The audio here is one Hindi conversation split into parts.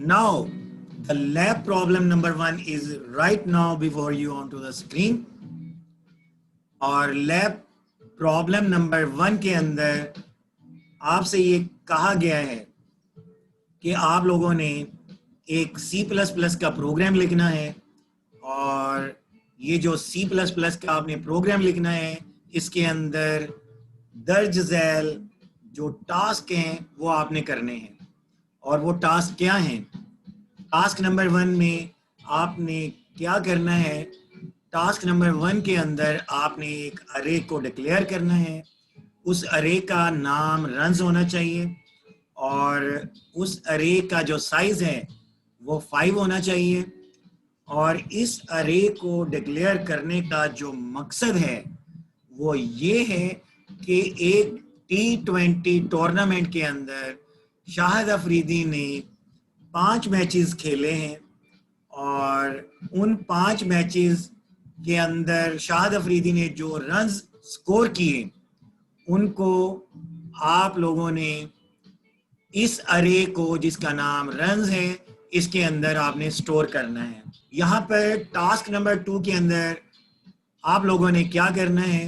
Now, the lab problem number 1 is right now before you onto the screen. और लैब प्रॉब्लम नंबर 1 के अंदर आपसे ये कहा गया है कि आप लोगों ने एक C++ का प्रोग्राम लिखना है और ये जो C++ का आपने प्रोग्राम लिखना है इसके अंदर दर्ज झैल जो टास्क हैं वो आपने करने हैं। और वो टास्क क्या हैं? टास्क नंबर 1 में आपने क्या करना है? टास्क नंबर 1 के अंदर आपने एक अरे को डिक्लेयर करना है। उस अरे का नाम रन्स होना चाहिए और उस अरे का जो साइज है वो 5 होना चाहिए। और इस अरे को डिक्लेयर करने का जो मकसद है वो ये है कि एक T20 टूर्नामेंट के अंदर शाहिद अफरीदी ने 5 मैचेस खेले हैं और उन 5 मैचेस के अंदर शाहिद अफरीदी ने जो रन्स स्कोर किए उनको आप लोगों ने इस अरे को जिसका नाम रन्स है इसके अंदर आपने स्टोर करना है। यहाँ पर टास्क नंबर 2 के अंदर आप लोगों ने क्या करना है?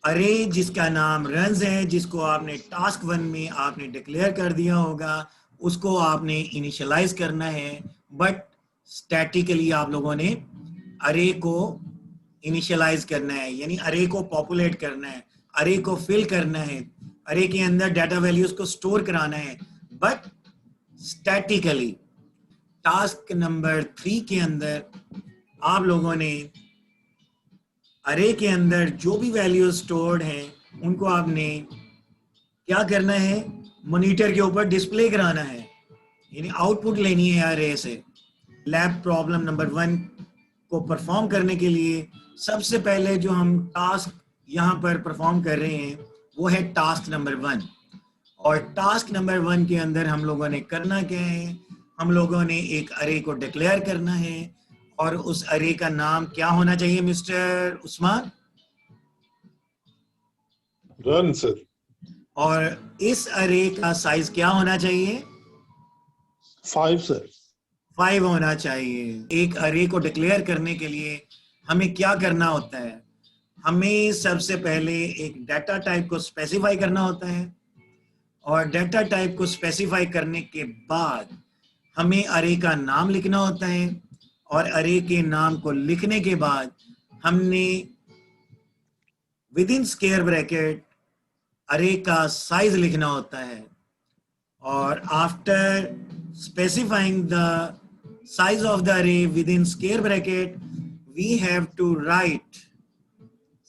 अरे जिसका नाम रन्स है जिसको आपने टास्क 1 में आपने डिक्लेयर कर दिया होगा उसको आपने इनिशियलाइज करना है, बट स्टैटिकली आप लोगों ने अरे को इनिशियलाइज करना है, यानी अरे को पॉपुलेट करना है, अरे को फिल करना है, अरे के अंदर डाटा वैल्यूज को स्टोर कराना है, बट स्टैटिकली। टास्क नंबर 3 के अंदर आप लोगों ने अरे के अंदर जो भी वैल्यूज स्टोर्ड हैं उनको आपने क्या करना है? मॉनिटर के ऊपर डिस्प्ले कराना है, यानी आउटपुट लेनी है अरे से। लैब प्रॉब्लम नंबर 1 को परफॉर्म करने के लिए सबसे पहले जो हम टास्क यहाँ पर परफॉर्म कर रहे हैं वो है टास्क नंबर 1। और टास्क नंबर 1 के अंदर हम लोगों ने करना क्या है? हम लोगों ने एक अरे को डिक्लेयर करना है और उस अरे का नाम क्या होना चाहिए मिस्टर उस्मान? Run sir. और इस अरे का साइज क्या होना चाहिए? 5 सर। 5 होना चाहिए। एक अरे को डिक्लेयर करने के लिए हमें क्या करना होता है? हमें सबसे पहले एक डाटा टाइप को स्पेसिफाई करना होता है और डाटा टाइप को स्पेसिफाई करने के बाद हमें अरे का नाम लिखना होता है और अरे के नाम को लिखने के बाद हमने विद इन स्क्वायर ब्रैकेट अरे का साइज लिखना होता है। और after specifying the size of the array within square bracket we have to write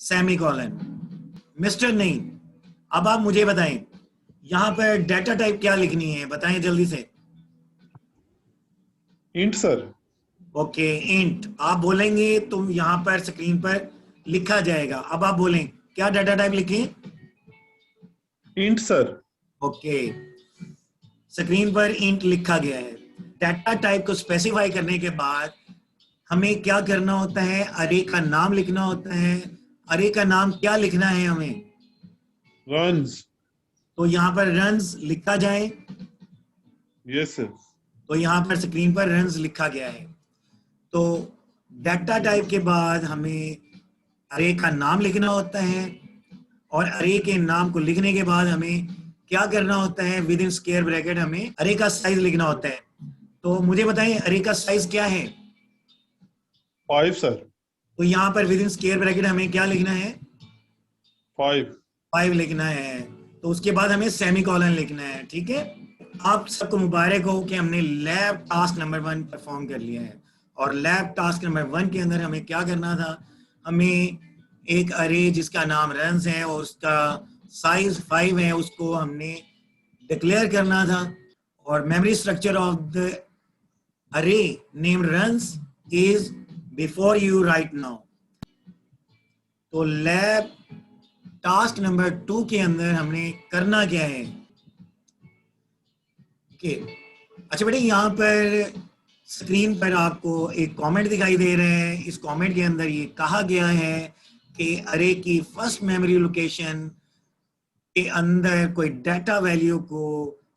semicolon. Mister नहीं, अब आप मुझे बताएं यहाँ पर डाटा टाइप क्या लिखनी है, बताएं जल्दी से। Int sir. ओके, इंट आप बोलेंगे तो यहाँ पर स्क्रीन पर लिखा जाएगा। अब आप बोलें क्या डाटा टाइप लिखें? Int sir. ओके, स्क्रीन पर इंट लिखा गया है। डाटा टाइप को स्पेसिफाई करने के बाद हमें क्या करना होता है? अरे का नाम लिखना होता है। अरे का नाम क्या लिखना है हमें? रन्स। तो यहाँ पर रन्स लिखा जाए। Yes sir. तो यहाँ पर स्क्रीन पर रन्स लिखा गया है। तो डाटा टाइप के बाद हमें अरे का नाम लिखना होता है और अरे के नाम को लिखने के बाद हमें क्या करना होता है? विद इन स्क्वायर ब्रैकेट हमें अरे का साइज लिखना होता है। तो मुझे बताएं अरे का साइज क्या है? 5 सर। तो यहाँ पर विद इन स्क्वायर ब्रैकेट हमें क्या लिखना है? 5 लिखना है। तो उसके बाद हमें सेमीकोलन लिखना है। ठीक है, आप सबको मुबारक हो कि हमने लैब टास्क नंबर 1 परफॉर्म कर लिया है। और लैब टास्क नंबर 1 के अंदर हमें क्या करना था? हमें एक अरे जिसका नाम रन्स है और उसका साइज 5 है उसको हमने डिक्लेयर करना था। और मेमोरी स्ट्रक्चर ऑफ द अरे named runs is before you right now. तो लैब टास्क नंबर 2 के अंदर हमने करना क्या है? अच्छा बेटे, यहाँ पर स्क्रीन पर आपको एक कमेंट दिखाई दे रहे हैं। इस कमेंट के अंदर ये कहा गया है कि अरे की फर्स्ट मेमोरी लोकेशन के अंदर कोई डाटा वैल्यू को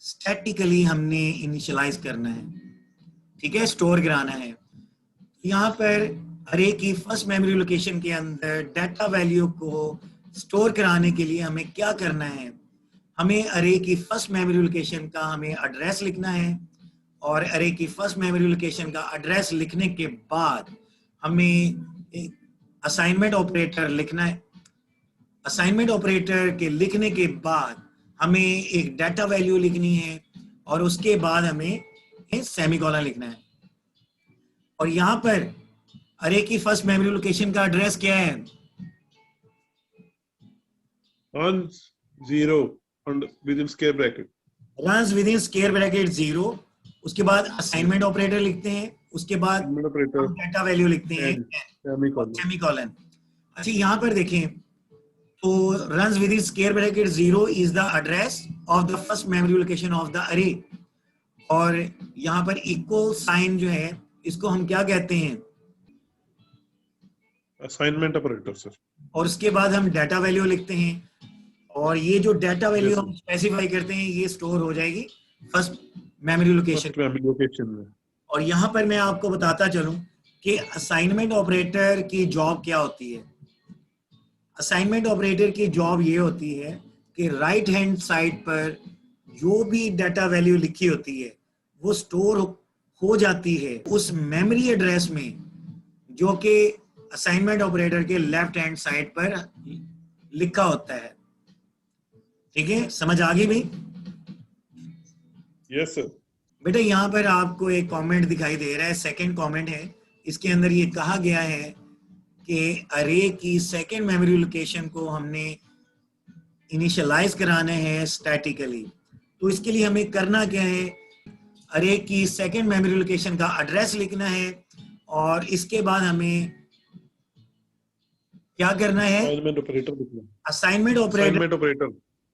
स्टैटिकली हमने इनिशियलाइज करना है, ठीक है, स्टोर कराना है। यहाँ पर अरे की फर्स्ट मेमोरी लोकेशन के अंदर डाटा वैल्यू को स्टोर कराने के लिए हमें क्या करना है, हमें अरे की फर्स्ट मेमोरी लोकेशन का हमें एड्रेस लिखना है, और अरे की फर्स्ट मेमोरी लोकेशन का एड्रेस लिखने के बाद हमें असाइनमेंट ऑपरेटर लिखना है। असाइनमेंट ऑपरेटर के लिखने के बाद हमें एक डाटा वैल्यू लिखनी है, और उसके बाद हमें सेमीकोलन लिखना है। और यहाँ पर अरे की फर्स्ट मेमोरी लोकेशन का एड्रेस क्या है? runs 0 and within square bracket. Runs within square bracket 0, उसके बाद असाइनमेंट ऑपरेटर लिखते हैं, उसके बाद Assignment operator डाटा वैल्यू लिखते हैं, semicolon. सेमीकोलन। अच्छा, यहाँ पर देखें तो runs within square bracket 0 is the address of the first memory location of the array, और यहाँ पर इक्वल साइन जो है इसको हम क्या कहते हैं? Assignment operator, sir. और उसके बाद हम डाटा वैल्यू लिखते हैं, और ये जो डाटा वैल्यू Yes, हम स्पेसिफाई करते हैं ये स्टोर हो जाएगी first memory location. First memory location में. और यहाँ पर मैं आपको बताता चलूं कि असाइनमेंट ऑपरेटर की जॉब क्या होती है। असाइनमेंट ऑपरेटर की जॉब ये होती है कि राइट हैंड साइड पर जो भी डाटा वैल्यू लिखी होती है वो स्टोर हो जाती है उस मेमोरी एड्रेस में जो कि असाइनमेंट ऑपरेटर के लेफ्ट हैंड साइड पर लिखा होता है। ठीक है, समझ आ गई भाई? Yes, sir. बेटा यहाँ पर आपको एक कमेंट दिखाई दे रहा है, सेकंड कमेंट है, इसके अंदर ये कहा गया है कि अरे की सेकंड मेमोरी लोकेशन को हमने इनिशियलाइज कराना है स्टैटिकली। तो इसके लिए हमें करना क्या है? अरे की सेकंड मेमोरी लोकेशन का एड्रेस लिखना है, और इसके बाद हमें क्या करना है? Assignment operator लिखना. Assignment operator. Assignment operator.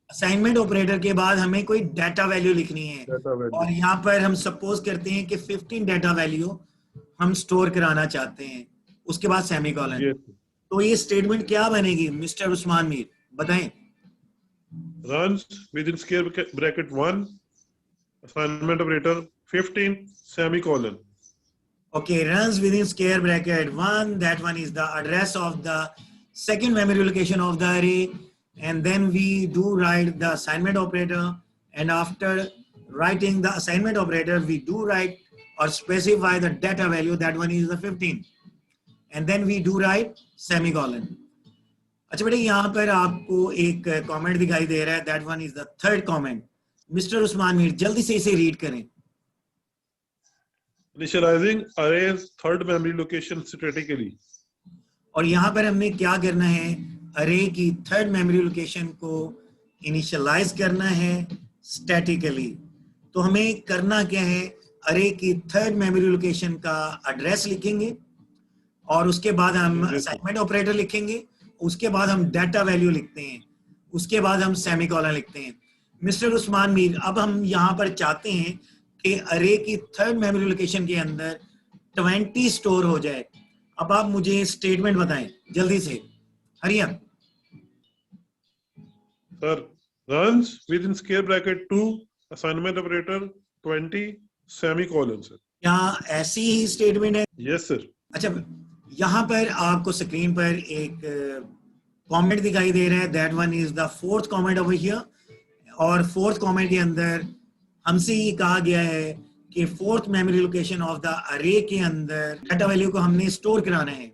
Assignment operator के बाद हमें कोई डाटा वैल्यू लिखनी है, Data value. और यहाँ पर हम सपोज करते हैं कि 15 डाटा वैल्यू हम स्टोर कराना चाहते हैं, उसके बाद सेमीकोलन। Yes, sir. तो ये स्टेटमेंट क्या बनेगी मिस्टर उस्मान मीर, बताएं? Runs within square bracket 1. Assignment operator 15 semicolon. Okay, runs within square bracket 1, that one is the address of the second memory location of the array, and then we do write the assignment operator, and after writing the assignment operator we do write or specify the data value, that one is the 15, and then we do write semicolon. अच्छा बेटा, यहाँ पर आपको एक कमेंट दिखाई दे रहा है, that one is the third comment. Mister Usman Mir जल्दी से इसे रीड करें। Initializing array's third memory location statically. और यहाँ पर हमने क्या करना है? अरे की थर्ड मेमोरी लोकेशन को इनिशियलाइज करना है स्टैटिकली। तो हमें करना क्या है? अरे की थर्ड मेमोरी लोकेशन का एड्रेस लिखेंगे, और उसके बाद हम असाइनमेंट ऑपरेटर लिखेंगे, उसके बाद हम डाटा वैल्यू लिखते हैं, उसके बाद हम सेमीकोलन लिखते हैं। मिस्टर उस्मान मीर, अब हम यहाँ पर चाहते हैं कि अरे की थर्ड मेमोरी लोकेशन के अंदर 20 स्टोर हो जाए। अब आप मुझे स्टेटमेंट बताएं जल्दी से, hurry up. Sir, runs within square bracket 2. Assignment operator 20 semicolon, sir. यहाँ ऐसी ही स्टेटमेंट है? Yes, sir. अच्छा, यहाँ पर आपको स्क्रीन पर एक कमेंट दिखाई दे रहा है, that one is the fourth comment over here, और फोर्थ कमेंट के अंदर हमसे ये कहा गया है कि fourth memory location of the अरे के अंदर डाटा वैल्यू को हमने स्टोर कराना है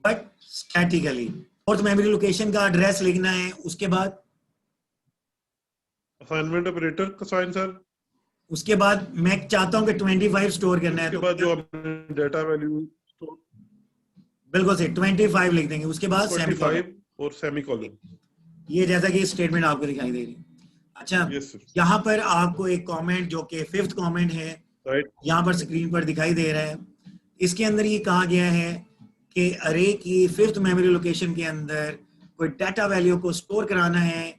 but statically. Fourth memory location का एड्रेस लिखना है, उसके बाद Assignment operator का साइन, सर. उसके बाद मैं चाहता हूं कि 25 स्टोर करना है, उसके तो बाद जो आपने डाटा वैल्यू बिल्कुल से 25 लिख देंगे, उसके बाद 25 और सेमीकोलन. ये जैसा कि स्टेटमेंट आपको दिखाई दे रही है। अच्छा, Yes, sir. यहाँ पर आपको एक कमेंट जो कि फिफ्थ कमेंट है, Right. यहाँ पर स्क्रीन पर दिखाई दे रहा है। इसके अंदर ये कहा गया है कि अरे की फिफ्थ मेमोरी लोकेशन के अंदर कोई डाटा वैल्यू को स्टोर कराना है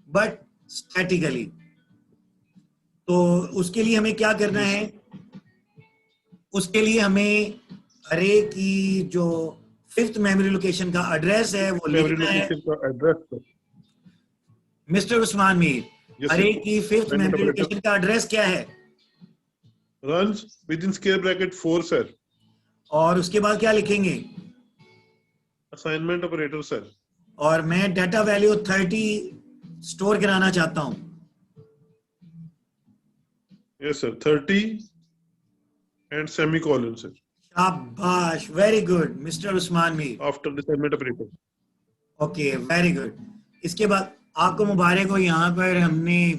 बट स्टैटिकली। तो उसके लिए हमें क्या करना है? उसके लिए हमें अरे की जो फिफ्थ मेमोरी लोकेशन का एड्रेस है वो मेमोरी लिखना है। लोकेशन का address, sir. Mister Usman Mir, Yes, अरे sir. की fifth Assignment memory operator location का एड्रेस क्या है? runs within square bracket 4, sir. और उसके बाद क्या लिखेंगे? Assignment operator, sir. और मैं डाटा वैल्यू 30 स्टोर कराना चाहता हूं। Yes, sir. 30 and semicolon, sir. शाबाश, very good mister Usman Mir. After the assignment operator. Okay, very good. इसके बाद आपको मुबारक हो, यहाँ पर हमने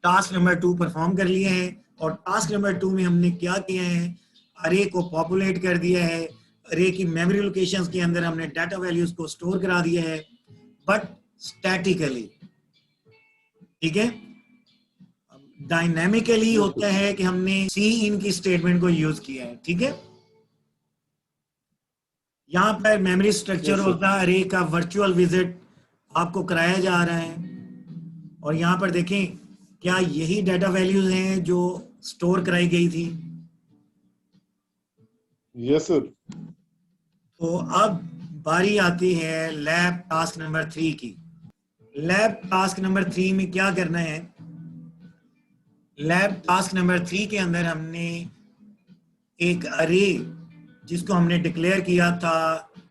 टास्क नंबर 2 परफॉर्म कर लिए हैं। और टास्क नंबर 2 में हमने क्या किया है, अरे को पॉपुलेट कर दिया है, अरे की मेमोरी लोकेशंस के अंदर हमने डाटा वैल्यूज को स्टोर करा दिया है, बट स्टैटिकली। ठीक है, डायनेमिकली होता है कि हमने सी इन की स्टेटमेंट को यूज किया है। ठीक है, यहाँ पर मेमोरी स्ट्रक्चर Yes, sir. होता है, अरे का वर्चुअल विजिट आपको कराया जा रहा है। और यहाँ पर देखें, क्या यही डाटा वैल्यूज हैं जो स्टोर कराई गई थी? Yes, sir. तो अब बारी आती है लैब टास्क नंबर 3 की। लैब टास्क नंबर 3 में क्या करना है? लैब टास्क नंबर 3 के अंदर हमने एक अरे जिसको हमने डिक्लेयर किया था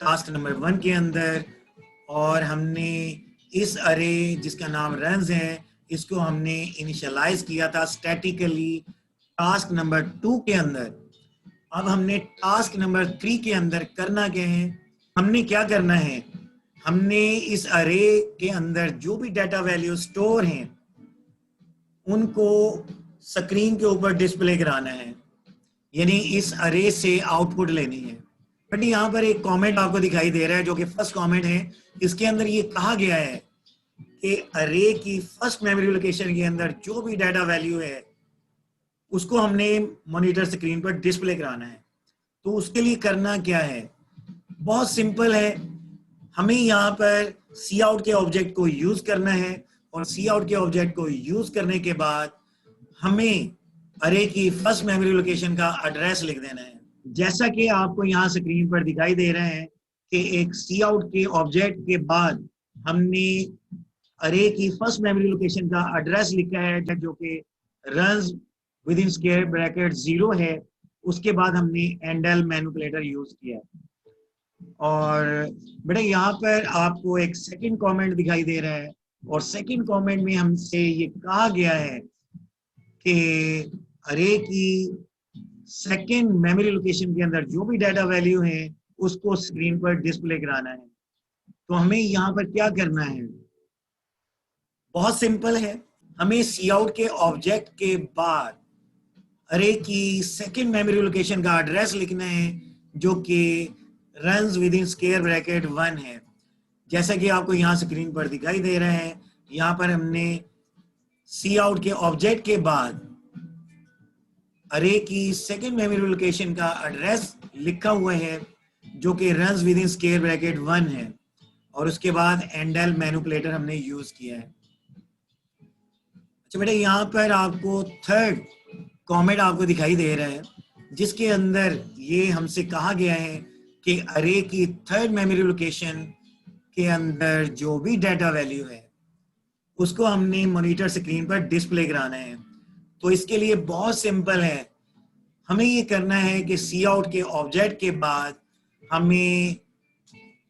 टास्क नंबर 1 के अंदर, और हमने इस अरे जिसका नाम रन्स है इसको हमने इनिशियलाइज किया था स्टैटिकली टास्क नंबर 2 के अंदर। अब हमने टास्क नंबर 3 के अंदर करना क्या है? हमने क्या करना है, हमने इस अरे के अंदर जो भी डाटा वैल्यू स्टोर हैं उनको स्क्रीन के ऊपर डिस्प्ले कराना है, यानी इस अरे से आउटपुट लेनी है। बट यहाँ पर एक कमेंट आपको दिखाई दे रहा है जो कि फर्स्ट कमेंट है। इसके अंदर ये कहा गया है कि अरे की फर्स्ट मेमोरी लोकेशन के अंदर जो भी डाटा वैल्यू है उसको हमने मॉनिटर स्क्रीन पर डिस्प्ले कराना है। तो उसके लिए करना क्या है, बहुत सिंपल है। हमें यहाँ पर सी आउट के ऑब्जेक्ट को यूज करना है, और सी आउट के ऑब्जेक्ट को यूज करने के बाद हमें अरे की फर्स्ट मेमोरी लोकेशन का एड्रेस लिख देना है। जैसा कि आपको यहाँ स्क्रीन पर दिखाई दे रहा है कि एक सी आउट के ऑब्जेक्ट के बाद हमने अरे की फर्स्ट मेमोरी लोकेशन का एड्रेस लिखा है जो कि runs within square bracket 0 है। उसके बाद हमने एंडल मैनिपुलेटर यूज किया है। और बेटा यहाँ पर आपको एक सेकंड कमेंट दिखाई दे रहा है, और सेकंड कमेंट में हमसे ये कहा गया है कि अरे की सेकंड मेमोरी लोकेशन के अंदर जो भी डाटा वैल्यू है उसको स्क्रीन पर डिस्प्ले कराना है। तो हमें यहाँ पर क्या करना है, बहुत सिंपल है। हमें सी आउट के ऑब्जेक्ट के बाद अरे की सेकंड मेमोरी लोकेशन का एड्रेस लिखना है जो कि runs within square bracket 1 है। जैसा कि आपको यहाँ स्क्रीन पर दिखाई दे रहा है, यहाँ पर हमने सी आउट के ऑब्जेक्ट के बाद अरे की सेकंड मेमोरी लोकेशन का एड्रेस लिखा हुआ है जो कि runs within square bracket 1 है, और उसके बाद एंडल मैनिपुलेटर हमने यूज किया है। अच्छा बेटा, यहाँ पर आपको थर्ड कमेंट आपको दिखाई दे रहा है जिसके अंदर ये हमसे कहा गया है कि अरे की थर्ड मेमोरी लोकेशन के अंदर जो भी डाटा वैल्यू है उसको हमने मॉनिटर स्क्रीन पर डिस्प्ले कराना है। तो इसके लिए बहुत सिंपल है, हमें ये करना है कि सी आउट के ऑब्जेक्ट के बाद हमें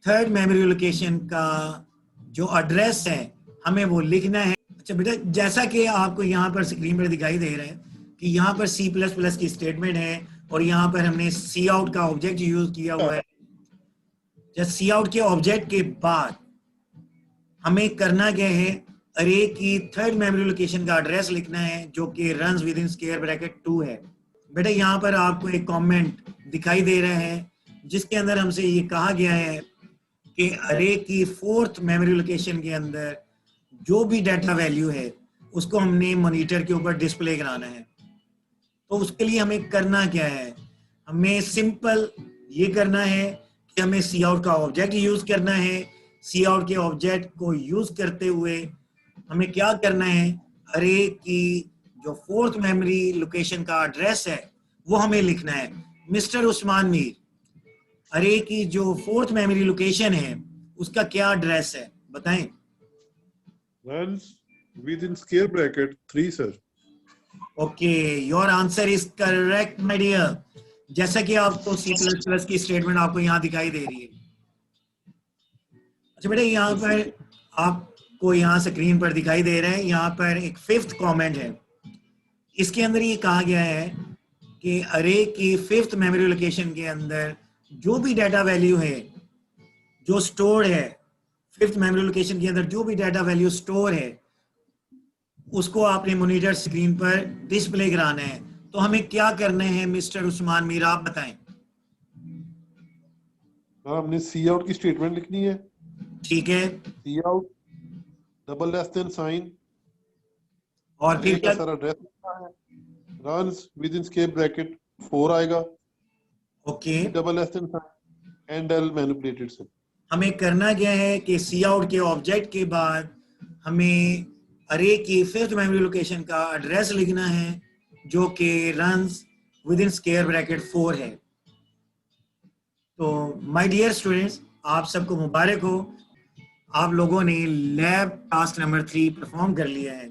थर्ड मेमोरी लोकेशन का जो एड्रेस है हमें वो लिखना है। अच्छा बेटा, जैसा कि आपको यहाँ पर स्क्रीन पर दिखाई दे रहा है कि यहाँ पर C++ की स्टेटमेंट है, और यहाँ पर हमने सी आउट का ऑब्जेक्ट यूज किया हुआ है। जब सी आउट के ऑब्जेक्ट के बाद हमें करना क्या है, अरे की थर्ड मेमोरी लोकेशन का एड्रेस लिखना है जो कि runs within square bracket 2 है। बेटा यहाँ पर आपको एक कमेंट दिखाई दे रहा है जिसके अंदर हमसे ये कहा गया है कि अरे की फोर्थ मेमोरी लोकेशन के अंदर जो भी डाटा वैल्यू है उसको हमने मॉनिटर के ऊपर डिस्प्ले कराना है। तो उसके लिए हमें करना क्या है, हमें सिंपल ये करना है कि हमें सी आउट का ऑब्जेक्ट यूज करना है। सी आउट के ऑब्जेक्ट को यूज करते हुए हमें क्या करना है, अरे की जो फोर्थ मेमोरी लोकेशन का एड्रेस है वो हमें लिखना है। मिस्टर उस्मान मीर, अरे की जो फोर्थ मेमोरी लोकेशन है उसका क्या एड्रेस है बताएं? Runs within square bracket 3 sir. Okay, your answer is correct my dear. जैसा कि आपको C++ की स्टेटमेंट आपको यहाँ दिखाई दे रही है। अच्छा बेटा, यहाँ पर आपको यहाँ स्क्रीन पर दिखाई दे रहा है, यहाँ पर एक 5th कमेंट है। इसके अंदर ये कहा गया है कि अरे की 5th मेमोरी लोकेशन के अंदर जो भी डाटा वैल्यू है जो स्टोर है, 5th मेमोरी लोकेशन के अंदर जो भी डाटा वैल्यू स्टोर है उसको आपने मॉनिटर स्क्रीन पर डिस्प्ले कराना है। तो हमें क्या करना है मिस्टर उस्मान मीर, आप बताएं। हमने सी आउट की स्टेटमेंट लिखनी है। ठीक है, C out double less than sign और फिर क्या? सारा एड्रेस लिखना है। Runs within square bracket 4 आएगा। Okay, double less than sign endl manipulated से। हमें करना क्या है कि सी आउट के ऑब्जेक्ट के बाद हमें अरे की 5th मेमोरी लोकेशन का एड्रेस लिखना है जो कि runs within square bracket 4 है। तो माय डियर स्टूडेंट्स, आप सबको मुबारक हो, आप लोगों ने लैब टास्क नंबर 3 परफॉर्म कर लिया है।